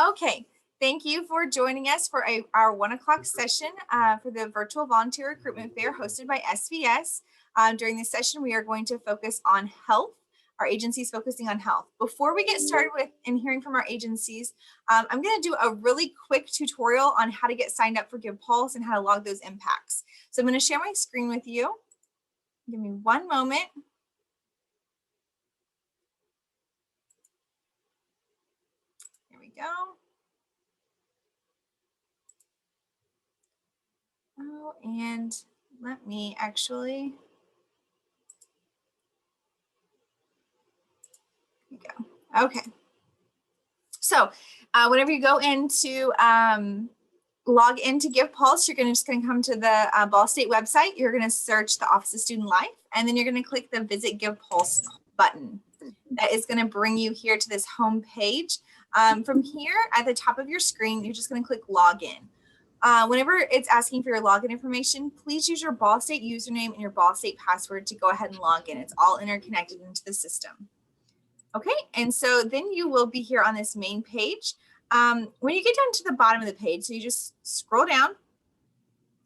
Okay, thank you for joining us for our 1 o'clock session for the virtual volunteer recruitment fair hosted by SVS. During this session, we are going to focus on health. Our agency is focusing on health. Before we get started with and hearing from our agencies, I'm going to do a really quick tutorial on how to get signed up for Give Pulse and how to log those impacts. So I'm going to share my screen with you. Give me one moment. Here we go. Oh, and let me actually. Here we go. Okay. So whenever you go into log into Give Pulse, you're just going to come to the Ball State website. You're going to search the Office of Student Life, and then you're going to click the Visit Give Pulse button. That is going to bring you here to this home page. From here at the top of your screen, you're just going to click Login. Whenever it's asking for your login information, please use your Ball State username and your Ball State password to go ahead and log in. It's all interconnected into the system. Okay, and so then you will be here on this main page. When you get down to the bottom of the page, so you just scroll down.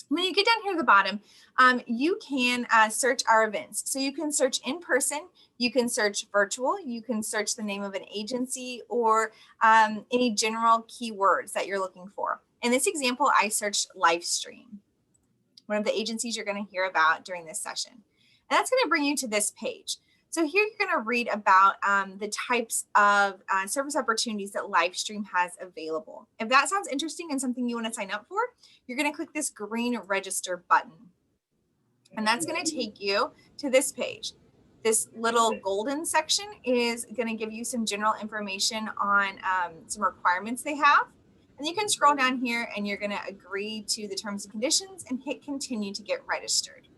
When you get down here at the bottom, you can search our events. So you can search in person, you can search virtual, you can search the name of an agency or any general keywords that you're looking for. In this example, I searched Livestream, one of the agencies you're going to hear about during this session. And that's going to bring you to this page. So here you're going to read about the types of service opportunities that Livestream has available. If that sounds interesting and something you want to sign up for, you're going to click this green register button. And that's going to take you to this page. This little golden section is going to give you some general information on some requirements they have. And you can scroll down here and you're going to agree to the terms and conditions and hit continue to get registered.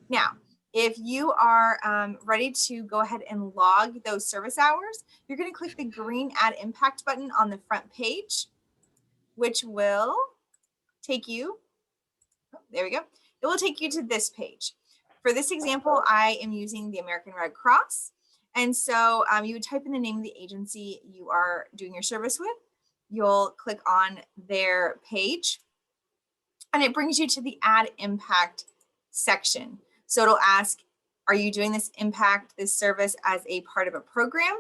Now, if you are ready to go ahead and log those service hours, you're going to click the green Add Impact button on the front page, which will take you, oh, there we go. It will take you to this page. For this example, I am using the American Red Cross. And so you would type in the name of the agency you are doing your service with. You'll click on their page and it brings you to the Add Impact section. So it'll ask, are you doing this service as a part of a program?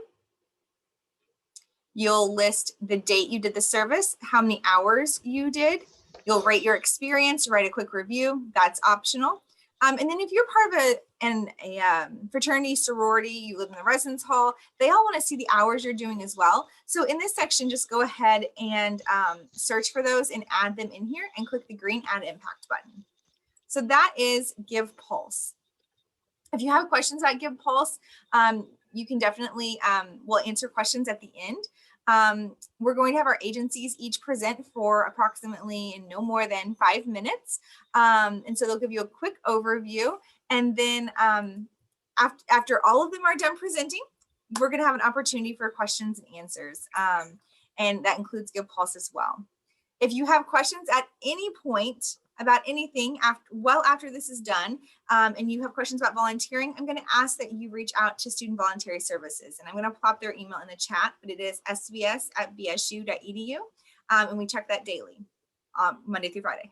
You'll list the date you did the service, how many hours you did. You'll rate your experience, write a quick review. That's optional. And then if you're part of a fraternity, sorority, you live in the residence hall, they all want to see the hours you're doing as well. So in this section, just go ahead and search for those and add them in here and click the green Add Impact button. So that is Give Pulse. If you have questions about Give Pulse, you can definitely, we'll answer questions at the end. We're going to have our agencies each present for approximately no more than 5 minutes. And so they'll give you a quick overview. And then after all of them are done presenting, we're going to have an opportunity for questions and answers. And that includes Give Pulse as well. If you have questions at any point about anything after this is done, and you have questions about volunteering, I'm going to ask that you reach out to Student Voluntary Services. And I'm going to plop their email in the chat, but it is svs@bsu.edu. And we check that daily, Monday through Friday.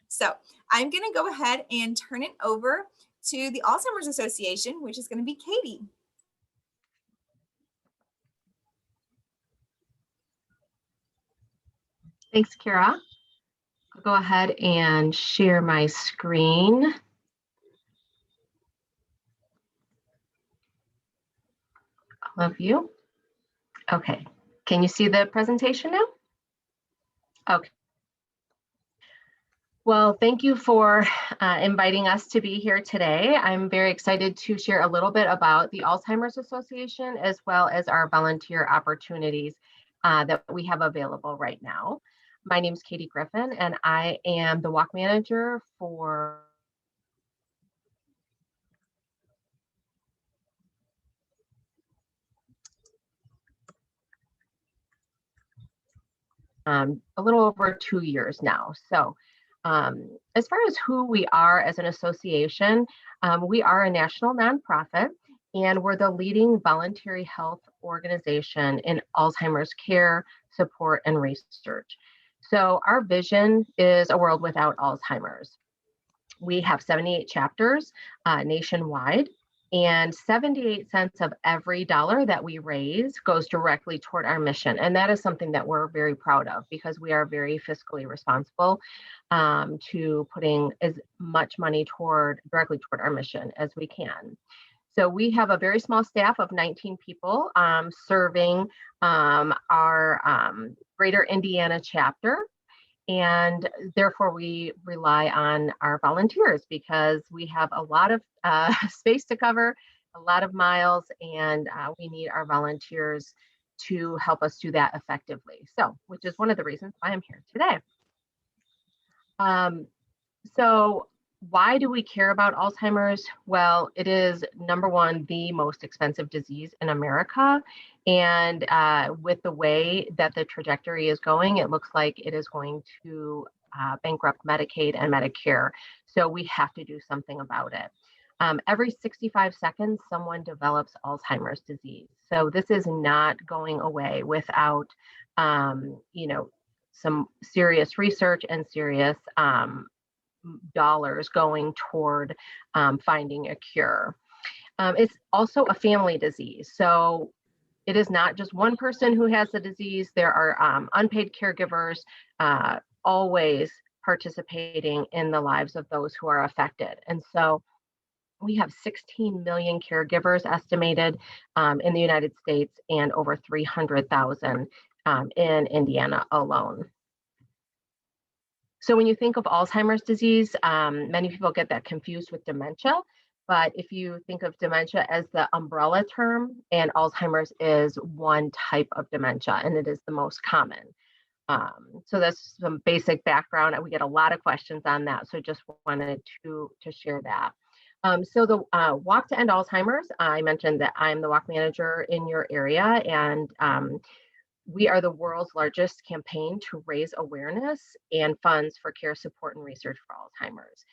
So I'm going to go ahead and turn it over to the Alzheimer's Association, which is going to be Katie. Thanks, Kara. I'll go ahead and share my screen. All of you. Okay, can you see the presentation now? Okay. Well, thank you for inviting us to be here today. I'm very excited to share a little bit about the Alzheimer's Association as well as our volunteer opportunities that we have available right now. My name is Katie Griffin, and I am the walk manager for a little over 2 years now. So as far as who we are as an association, we are a national nonprofit, and we're the leading voluntary health organization in Alzheimer's care, support, and research. So our vision is a world without Alzheimer's. We have 78 chapters nationwide, and 78 cents of every dollar that we raise goes directly toward our mission. And that is something that we're very proud of, because we are very fiscally responsible to putting as much money directly toward our mission as we can. So we have a very small staff of 19 people serving our Greater Indiana chapter. And therefore, we rely on our volunteers, because we have a lot of space to cover, a lot of miles, and we need our volunteers to help us do that effectively. So, which is one of the reasons why I'm here today. So why do we care about Alzheimer's? Well, it is, number one, the most expensive disease in America. And with the way that the trajectory is going, it looks like it is going to bankrupt Medicaid and Medicare. So we have to do something about it. Every 65 seconds, someone develops Alzheimer's disease. So this is not going away without, some serious research and serious dollars going toward finding a cure. It's also a family disease. So it is not just one person who has the disease. There are unpaid caregivers always participating in the lives of those who are affected. And so we have 16 million caregivers estimated in the United States, and over 300,000 in Indiana alone. So when you think of Alzheimer's disease, many people get that confused with dementia. But if you think of dementia as the umbrella term, and Alzheimer's is one type of dementia, and it is the most common. So that's some basic background. We get a lot of questions on that, so just wanted to share that. So the Walk to End Alzheimer's, I mentioned that I'm the walk manager in your area, and we are the world's largest campaign to raise awareness and funds for care, support, and research for Alzheimer's.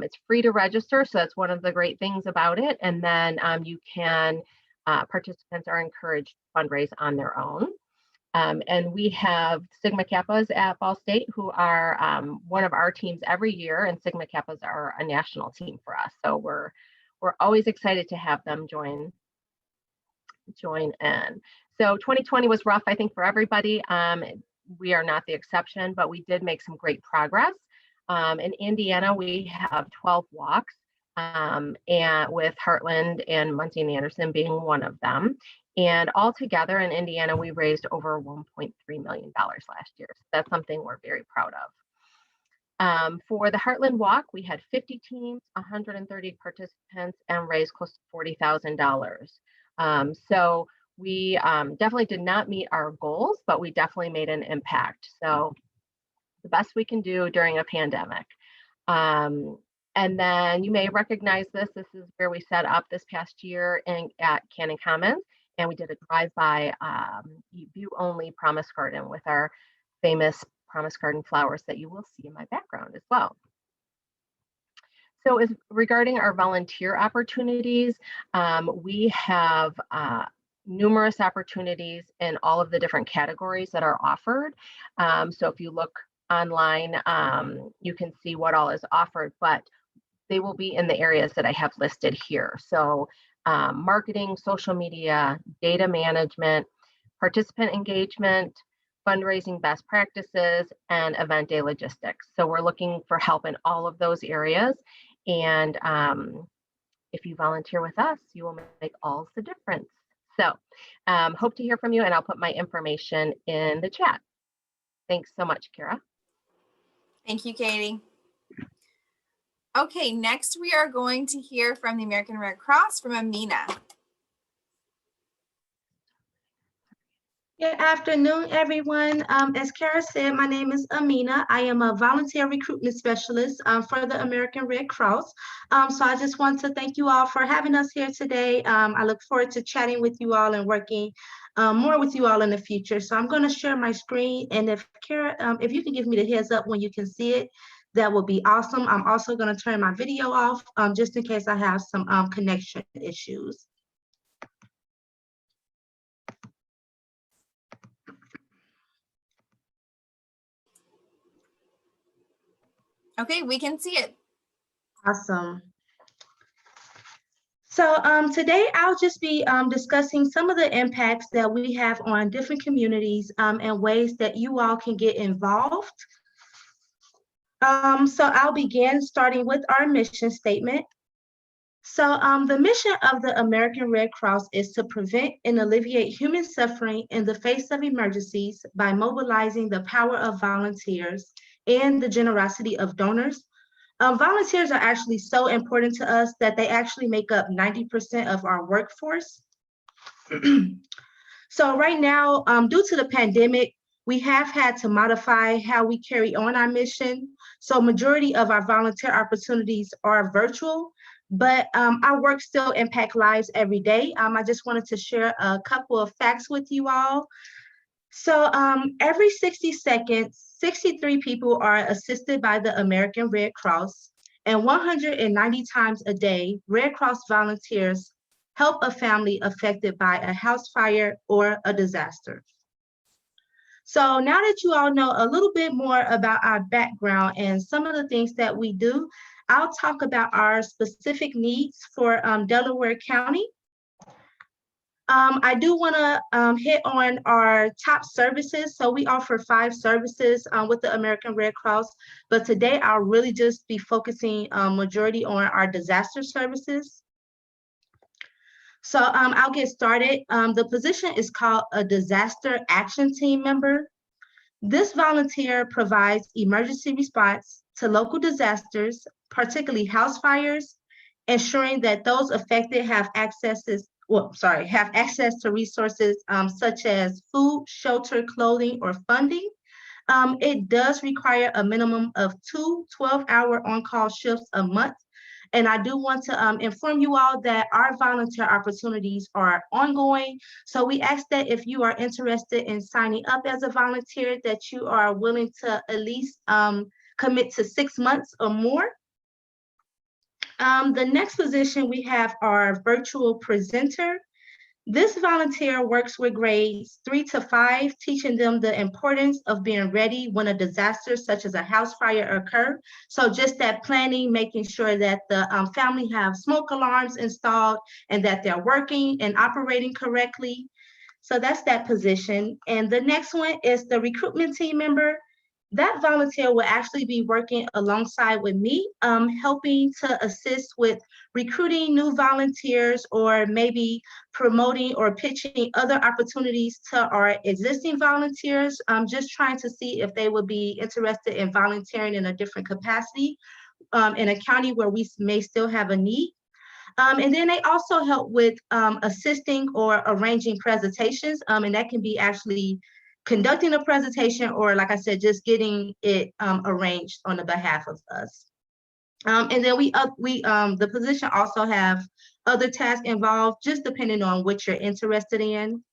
It's free to register, so that's one of the great things about it. And then participants are encouraged to fundraise on their own. And we have Sigma Kappas at Ball State, who are one of our teams every year, and Sigma Kappas are a national team for us. So we're always excited to have them join in. So 2020 was rough, I think, for everybody. We are not the exception, but we did make some great progress. In Indiana, we have 12 walks, and with Heartland and Muncie and Anderson being one of them. And altogether in Indiana, we raised over $1.3 million last year. So that's something we're very proud of. For the Heartland Walk, we had 50 teams, 130 participants, and raised close to $40,000. So we definitely did not meet our goals, but we definitely made an impact. So the best we can do during a pandemic. And then you may recognize this. This is where we set up this past year at Cannon Commons, and we did a drive-by view-only promise garden with our famous promise garden flowers that you will see in my background as well. So regarding our volunteer opportunities, we have numerous opportunities in all of the different categories that are offered. So if you look online, you can see what all is offered, but they will be in the areas that I have listed here. So marketing, social media, data management, participant engagement, fundraising best practices, and event day logistics. So we're looking for help in all of those areas. And if you volunteer with us, you will make all the difference. So hope to hear from you, and I'll put my information in the chat. Thanks so much, Kara. Thank you, Katie. Okay, next we are going to hear from the American Red Cross, from Amina. Good afternoon, everyone. As Kara said, my name is Amina. I am a volunteer recruitment specialist for the American Red Cross. So I just want to thank you all for having us here today. I look forward to chatting with you all and working more with you all in the future. So I'm going to share my screen, and if Kara, if you can give me the heads up when you can see it, that would be awesome. I'm also going to turn my video off just in case I have some connection issues. Okay, we can see it. Awesome. So today I'll just be discussing some of the impacts that we have on different communities and ways that you all can get involved. So I'll begin starting with our mission statement. So the mission of the American Red Cross is to prevent and alleviate human suffering in the face of emergencies by mobilizing the power of volunteers and the generosity of donors. Volunteers are actually so important to us that they actually make up 90% of our workforce. So right now, due to the pandemic, we have had to modify how we carry on our mission. So majority of our volunteer opportunities are virtual, but our work still impact lives every day. I just wanted to share a couple of facts with you all. So every 60 seconds, 63 people are assisted by the American Red Cross, and 190 times a day, Red Cross volunteers help a family affected by a house fire or a disaster. So now that you all know a little bit more about our background and some of the things that we do, I'll talk about our specific needs for Delaware County. I do want to hit on our top services. So we offer 5 services with the American Red Cross, but today I'll really just be focusing majority on our disaster services. So I'll get started. The position is called a disaster action team member. This volunteer provides emergency response to local disasters, particularly house fires, ensuring that those affected have access to resources such as food, shelter, clothing, or funding. It does require a minimum of 2 12-hour on-call shifts a month. And I do want to inform you all that our volunteer opportunities are ongoing. So we ask that if you are interested in signing up as a volunteer, that you are willing to at least commit to 6 months or more. The next position we have our virtual presenter. This volunteer works with grades 3 to 5, teaching them the importance of being ready when a disaster such as a house fire occurs. So just that planning, making sure that the family have smoke alarms installed and that they're working and operating correctly. So that's that position. And the next one is the recruitment team member. That volunteer will actually be working alongside with me, helping to assist with recruiting new volunteers or maybe promoting or pitching other opportunities to our existing volunteers, just trying to see if they would be interested in volunteering in a different capacity in a county where we may still have a need. And then they also help with assisting or arranging presentations, and that can be actually conducting a presentation or, like I said, just getting it arranged on the behalf of us. And then the position also have other tasks involved, just depending on what you're interested in.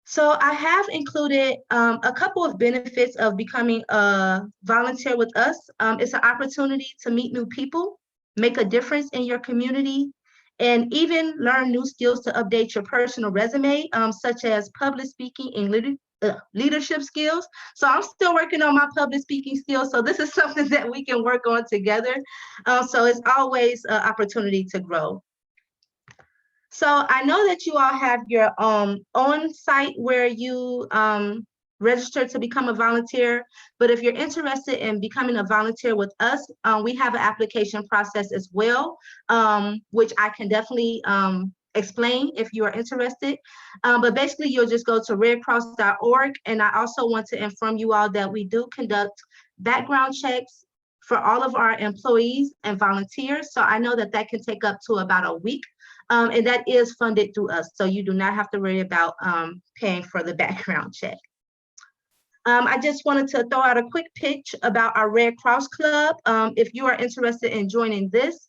So I have included a couple of benefits of becoming a volunteer with us. It's an opportunity to meet new people, make a difference in your community, and even learn new skills to update your personal resume, such as public speaking and leadership skills. So I'm still working on my public speaking skills. So this is something that we can work on together. So it's always an opportunity to grow. So I know that you all have your own site where you register to become a volunteer, but if you're interested in becoming a volunteer with us, we have an application process as well, which I can definitely explain if you are interested. But basically, you'll just go to redcross.org, and I also want to inform you all that we do conduct background checks for all of our employees and volunteers. So I know that that can take up to about a week. And that is funded through us. So you do not have to worry about paying for the background check. I just wanted to throw out a quick pitch about our Red Cross Club. If you are interested in joining this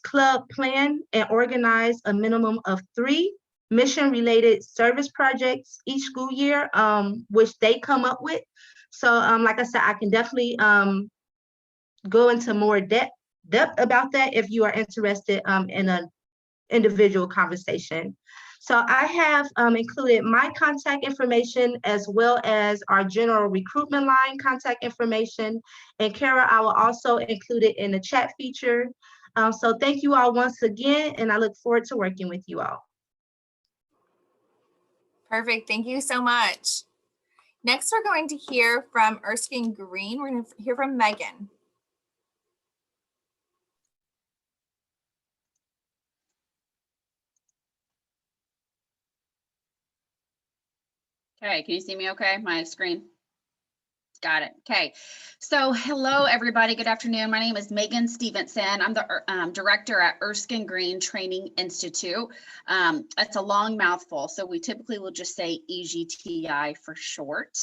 club plan and organize a minimum of 3 mission-related service projects each school year, which they come up with. So like I said, I can definitely go into more depth about that if you are interested in an individual conversation. So I have included my contact information as well as our general recruitment line contact information. And Kara, I will also include it in the chat feature. So thank you all once again, and I look forward to working with you all. Perfect. Thank you so much. Next, we're going to hear from Erskine Green. We're going to hear from Megan. Okay, can you see me okay? My screen. Got it. Okay. So hello, everybody. Good afternoon. My name is Megan Stevenson. I'm the director at Erskine Green Training Institute. It's a long mouthful, so we typically will just say EGTI for short.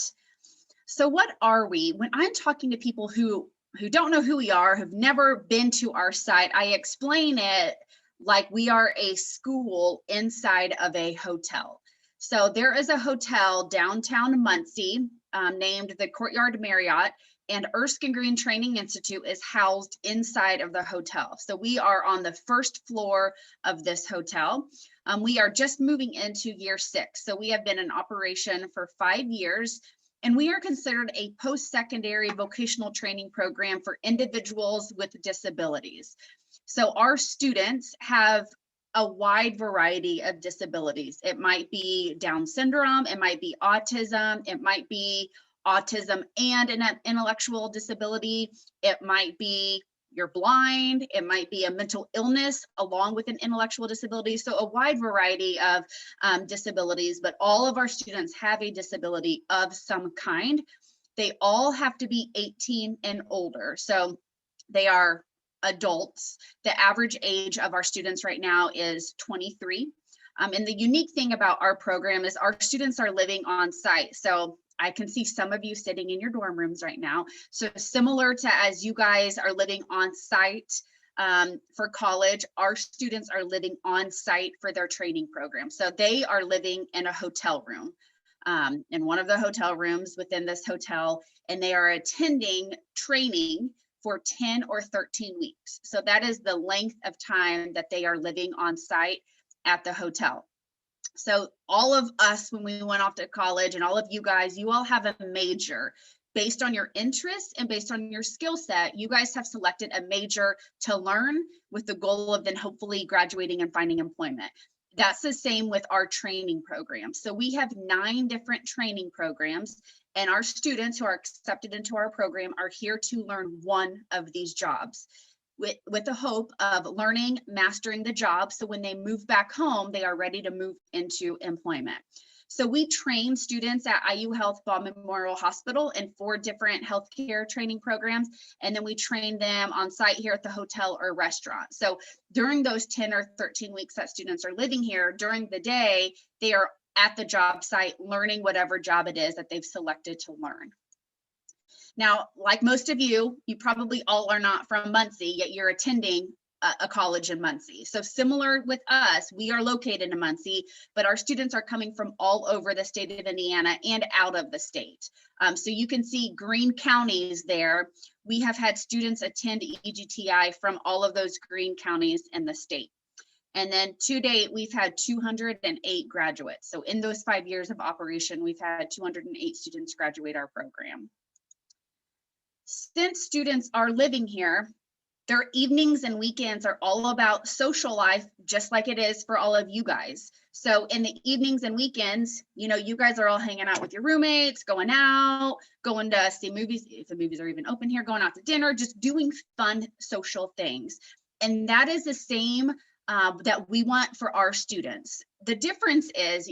So what are we? When I'm talking to people who don't know who we are, who've never been to our site, I explain it like we are a school inside of a hotel. So there is a hotel downtown Muncie named the Courtyard Marriott, and Erskine Green Training Institute is housed inside of the hotel. So we are on the first floor of this hotel. We are just moving into year 6. So we have been in operation for 5 years, and we are considered a post-secondary vocational training program for individuals with disabilities. So our students have a wide variety of disabilities. It might be Down syndrome, it might be autism, it might be autism and an intellectual disability, it might be you're blind, it might be a mental illness along with an intellectual disability. So a wide variety of disabilities, but all of our students have a disability of some kind. They all have to be 18 and older. So they are adults. The average age of our students right now is 23. And the unique thing about our program is our students are living on site. So I can see some of you sitting in your dorm rooms right now. So similar to as you guys are living on site for college, our students are living on site for their training program. So they are living in a hotel room, in one of the hotel rooms within this hotel, and they are attending training for 10 or 13 weeks. So that is the length of time that they are living on site at the hotel. So all of us, when we went off to college, and all of you guys, you all have a major based on your interests and based on your skill set. You guys have selected a major to learn with the goal of then hopefully graduating and finding employment. That's the same with our training program. So we have 9 different training programs, and our students who are accepted into our program are here to learn one of these jobs with the hope of learning, mastering the job. So when they move back home, they are ready to move into employment. So we train students at IU Health Ball Memorial Hospital in 4 different healthcare training programs. And then we train them on site here at the hotel or restaurant. So during those 10 or 13 weeks that students are living here, during the day, they are at the job site learning whatever job it is that they've selected to learn. Now, like most of you, you probably all are not from Muncie, yet you're attending a college in Muncie. So similar with us, we are located in Muncie, but our students are coming from all over the state of Indiana and out of the state. So you can see green counties there. We have had students attend EGTI from all of those green counties in the state. And then to date, we've had 208 graduates. So in those 5 years of operation, we've had 208 students graduate our program. Since students are living here, their evenings and weekends are all about social life, just like it is for all of you guys. So in the evenings and weekends, you know, you guys are all hanging out with your roommates, going out, going to see movies, if the movies are even open here, going out to dinner, just doing fun social things. And that is the same that we want for our students. The difference is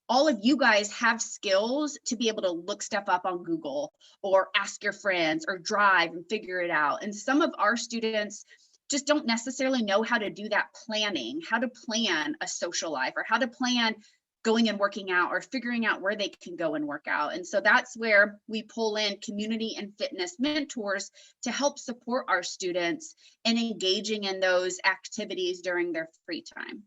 all of you guys have skills to be able to look stuff up on Google or ask your friends or drive and figure it out. And some of our students just don't necessarily know how to do that planning, how to plan a social life or how to plan going and working out or figuring out where they can go and work out. And so that's where we pull in community and fitness mentors to help support our students in engaging in those activities during their free time.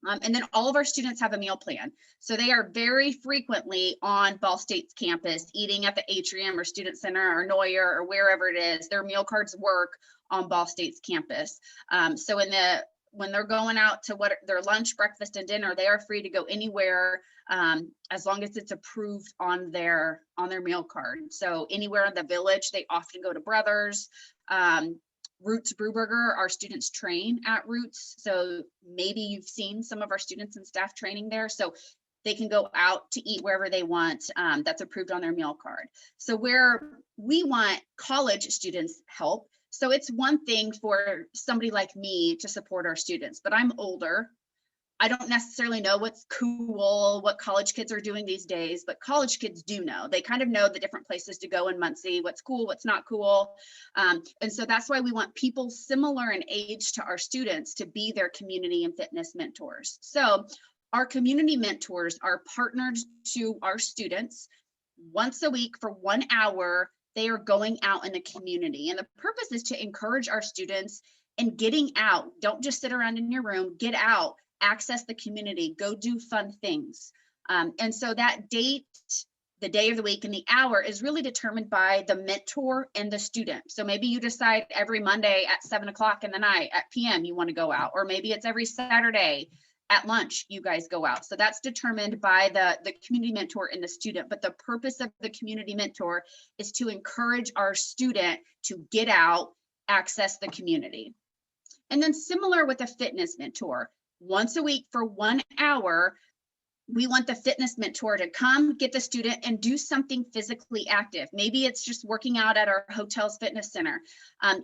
And then all of our students have a meal plan. So they are very frequently on Ball State's campus, eating at the Atrium or Student Center or Neuer or wherever it is. Their meal cards work on Ball State's campus. So in the when they're going out to what their lunch, breakfast, and dinner, they are free to go anywhere as long as it's approved on their meal card. So anywhere in the village, they often go to Brothers. Roots Brewburger, our students train at Roots. So maybe you've seen some of our students and staff training there. So they can go out to eat wherever they want, that's approved on their meal card. So where we want college students help. So it's one thing for somebody like me to support our students, but I'm older. I don't necessarily know what's cool, what college kids are doing these days, but college kids do know. They kind of know the different places to go in Muncie, what's cool, what's not cool. And so that's why we want people similar in age to our students to be their community and fitness mentors. So our community mentors are partnered to our students. Once a week for 1 hour, they are going out in the community. And the purpose is to encourage our students in getting out. Don't just sit around in your room, get out, access the community, go do fun things. And so that date, the day of the week and the hour is really determined by the mentor and the student. So maybe you decide every Monday at 7 o'clock in the night at PM you want to go out, or maybe it's every Saturday at lunch you guys go out. So that's determined by the community mentor and the student. But the purpose of the community mentor is to encourage our student to get out, access the community. And then similar with a fitness mentor, once a week for 1 hour, we want the fitness mentor to come get the student and do something physically active. Maybe it's just working out at our hotel's fitness center.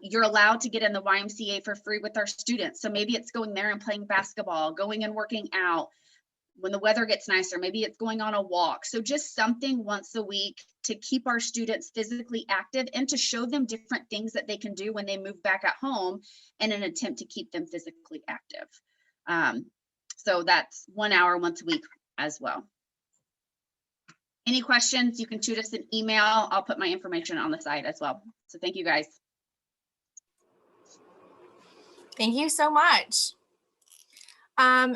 You're allowed to get in the YMCA for free with our students. So maybe it's going there and playing basketball, going and working out. When the weather gets nicer, maybe it's going on a walk. So just something once a week to keep our students physically active and to show them different things that they can do when they move back at home in an attempt to keep them physically active. So that's 1 hour once a week as well. Any questions, you can shoot us an email. I'll put my information on the site as well. So thank you guys. Thank you so much.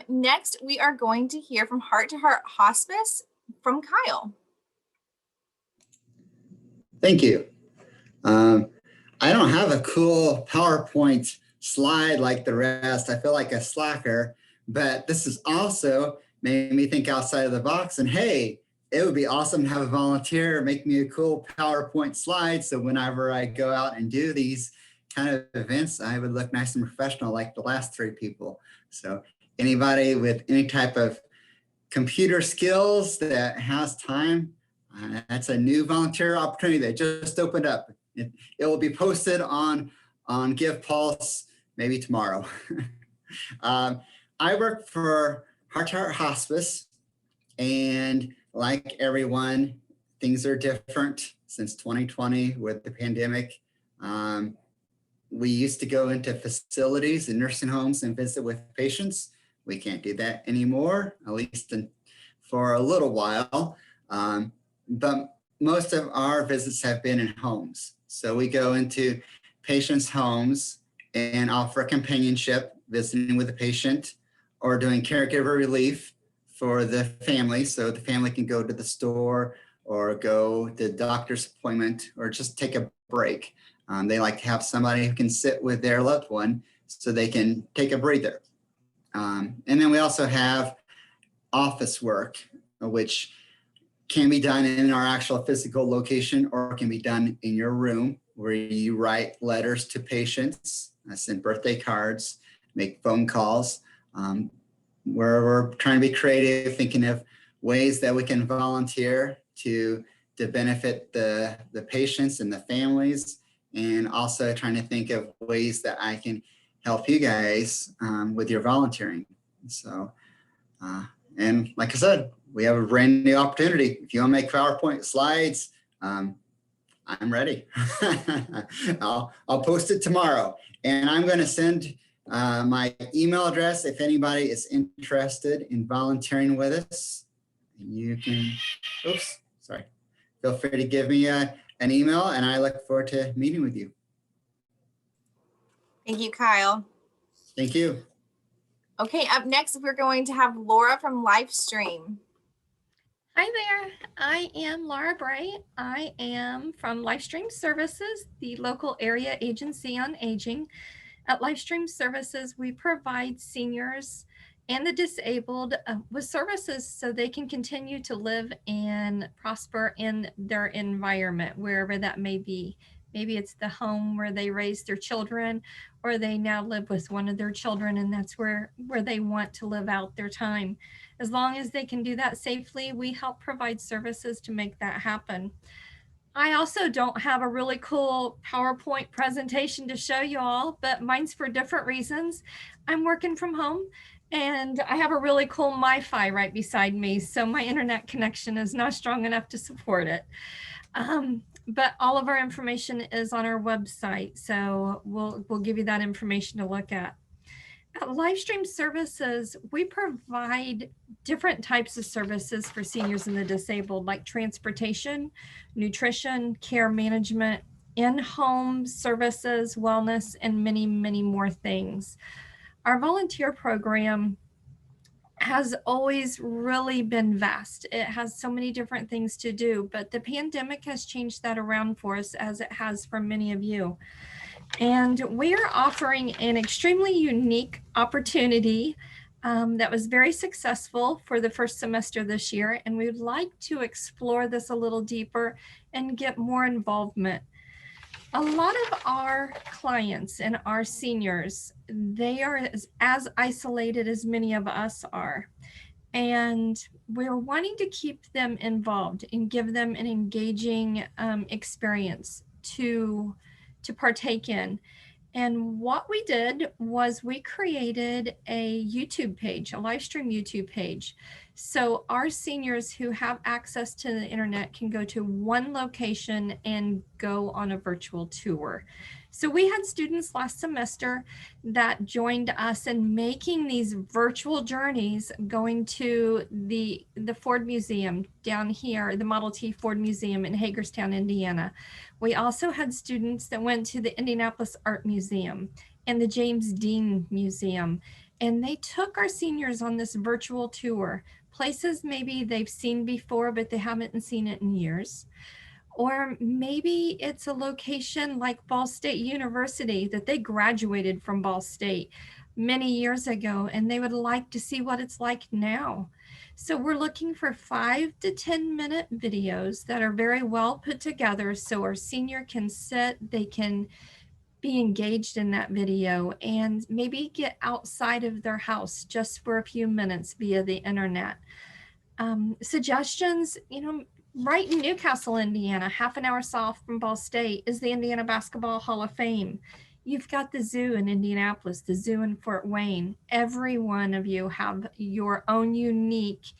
Next, we are going to hear from Heart to Heart Hospice from Kyle. Thank you. I don't have a cool PowerPoint slide like the rest. I feel like a slacker, but this is also made me think outside of the box. And hey, it would be awesome to have a volunteer make me a cool PowerPoint slide. So whenever I go out and do these kind of events, I would look nice and professional like the last 3 people. So anybody with any type of computer skills that has time, that's a new volunteer opportunity that just opened up. It will be posted on Give Pulse maybe tomorrow. I work for Heart to Heart Hospice, and like everyone, things are different since 2020 with the pandemic. We used to go into facilities and nursing homes and visit with patients. We can't do that anymore, at least for a little while. But most of our visits have been in homes. So we go into patients' homes and offer companionship, visiting with the patient, or doing caregiver relief for the family. So the family can go to the store or go to the doctor's appointment or just take a break. They like to have somebody who can sit with their loved one so they can take a breather. And then we also have office work, which can be done in our actual physical location or can be done in your room, where you write letters to patients, send birthday cards, make phone calls, where we're trying to be creative, thinking of ways that we can volunteer to benefit the patients and the families, and also trying to think of ways that I can help you guys with your volunteering. So, and like I said, we have a brand new opportunity. If you want to make PowerPoint slides, I'm ready. I'll post it tomorrow, and I'm going to send my email address if anybody is interested in volunteering with us. You can, oops, sorry. Feel free to give me an email, and I look forward to meeting with you. Thank you, Kyle. Thank you. Okay, up next, we're going to have Laura from Livestream. Hi there, I am Laura Bray. I am from Livestream Services, the local area agency on aging. At Livestream Services, we provide seniors and the disabled with services so they can continue to live and prosper in their environment, wherever that may be. Maybe it's the home where they raise their children, or they now live with one of their children, and that's where they want to live out their time. As long as they can do that safely, we help provide services to make that happen. I also don't have a really cool PowerPoint presentation to show you all, but mine's for different reasons. I'm working from home and I have a really cool MiFi right beside me, so my internet connection is not strong enough to support it. But all of our information is on our website, so we'll give you that information to look at. At Livestream Services, we provide different types of services for seniors and the disabled, like transportation, nutrition, care management, in-home services, wellness, and many, many more things. Our volunteer program has always really been vast. It has so many different things to do, but the pandemic has changed that around for us, as it has for many of you. And we are offering an extremely unique opportunity that was very successful for the first semester this year. And we would like to explore this a little deeper and get more involvement. A lot of our clients and our seniors, they are as isolated as many of us are. And we're wanting to keep them involved and give them an engaging experience to partake in. And what we did was we created a YouTube page, a Livestream YouTube page. So our seniors who have access to the internet can go to one location and go on a virtual tour. So we had students last semester that joined us in making these virtual journeys, going to the Ford Museum down here, the Model T Ford Museum in Hagerstown, Indiana. We also had students that went to the Indianapolis Art Museum and the James Dean Museum, and they took our seniors on this virtual tour, places maybe they've seen before, but they haven't seen it in years. Or maybe it's a location like Ball State University that they graduated from Ball State many years ago, and they would like to see what it's like now. So we're looking for 5 to 10 minute videos that are very well put together, so our senior can sit, they can be engaged in that video, and maybe get outside of their house just for a few minutes via the internet. Suggestions, right in Newcastle, Indiana, half an hour south from Ball State, is the Indiana Basketball Hall of Fame. You've got the zoo in Indianapolis, the zoo in Fort Wayne. Every one of you have your own unique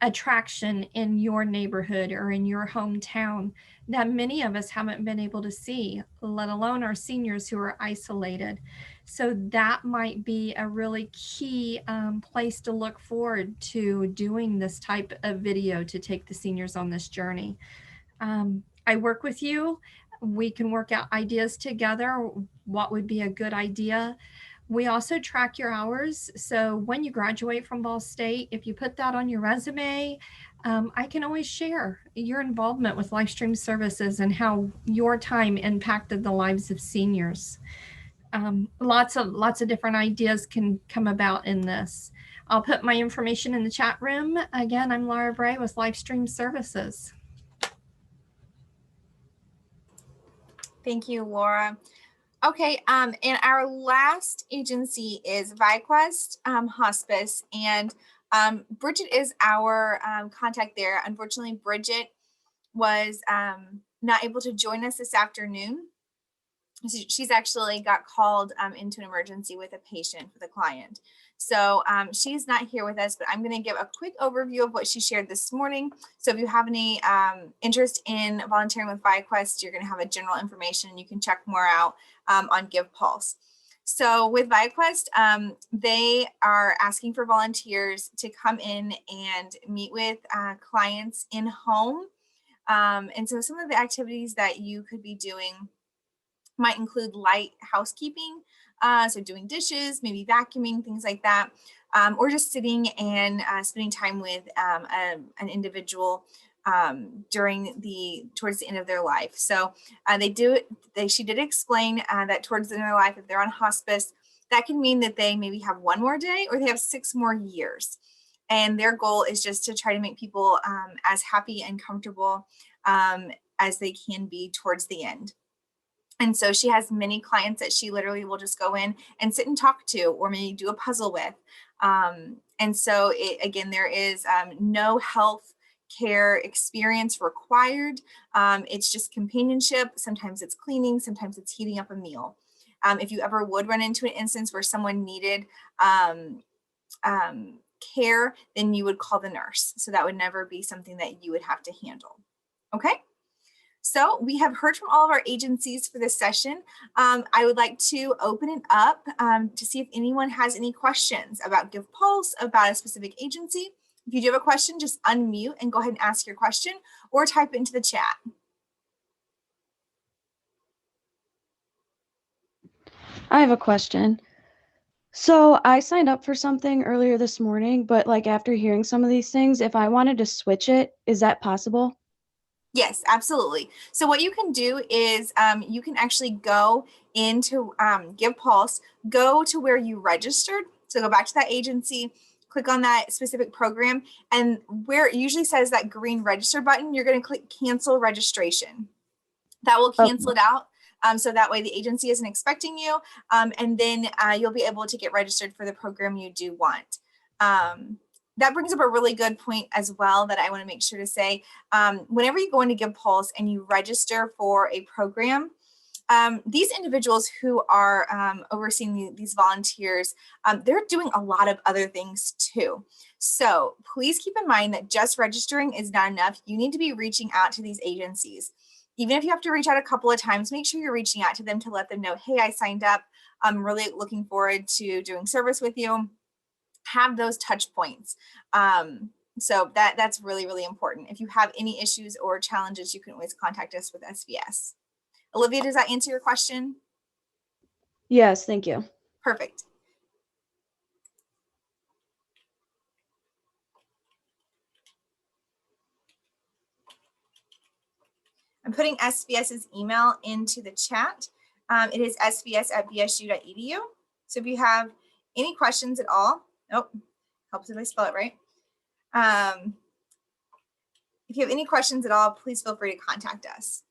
attraction in your neighborhood or in your hometown that many of us haven't been able to see, let alone our seniors who are isolated. So that might be a really key place to look forward to doing this type of video to take the seniors on this journey. I work with you. We can work out ideas together, what would be a good idea. We also track your hours. So when you graduate from Ball State, if you put that on your resume, I can always share your involvement with Livestream Services and how your time impacted the lives of seniors. Lots of different ideas can come about in this. I'll put my information in the chat room. Again, I'm Laura Bray with Livestream Services. Thank you, Laura. Okay, and our last agency is ViQuest Hospice, and Bridget is our contact there. Unfortunately, Bridget was not able to join us this afternoon. She's actually got called into an emergency with a patient for the client. So she's not here with us, but I'm going to give a quick overview of what she shared this morning. So if you have any interest in volunteering with ViQuest, you're going to have a general information. You can check more out on Give Pulse. So with ViQuest, they are asking for volunteers to come in and meet with clients in home. And so some of the activities that you could be doing might include light housekeeping, so doing dishes, maybe vacuuming, things like that, or just sitting and spending time with an individual towards the end of their life. So she did explain that towards the end of their life, if they're on hospice, that can mean that they maybe have one more day or they have 6 more years. And their goal is just to try to make people as happy and comfortable as they can be towards the end. And so she has many clients that she literally will just go in and sit and talk to, or maybe do a puzzle with. And so again, there is no health care experience required. It's just companionship. Sometimes it's cleaning, sometimes it's heating up a meal. If you ever would run into an instance where someone needed care, then you would call the nurse. So that would never be something that you would have to handle. Okay. So we have heard from all of our agencies for this session. I would like to open it up to see if anyone has any questions about Give Pulse, about a specific agency. If you do have a question, just unmute and go ahead and ask your question, or type it into the chat. I have a question. So I signed up for something earlier this morning, but like after hearing some of these things, if I wanted to switch it, is that possible? Yes, absolutely. So what you can do is you can actually go into Give Pulse, go to where you registered. So go back to that agency, click on that specific program, and where it usually says that green register button, you're going to click cancel registration. That will cancel it out. So that way the agency isn't expecting you. And then you'll be able to get registered for the program you do want. That brings up a really good point as well that I want to make sure to say. Whenever you go into Give Pulse and you register for a program, these individuals who are overseeing these volunteers, they're doing a lot of other things too. So please keep in mind that just registering is not enough. You need to be reaching out to these agencies. Even if you have to reach out a couple of times, make sure you're reaching out to them to let them know, hey, I signed up. I'm really looking forward to doing service with you. Have those touch points. So that's really, really important. If you have any issues or challenges, you can always contact us with SVS. Olivia, does that answer your question? Yes, thank you. Perfect. I'm putting SVS's email into the chat. It is svs@bsu.edu. So if you have any questions at all, helps if I spell it right. If you have any questions at all, please feel free to contact us.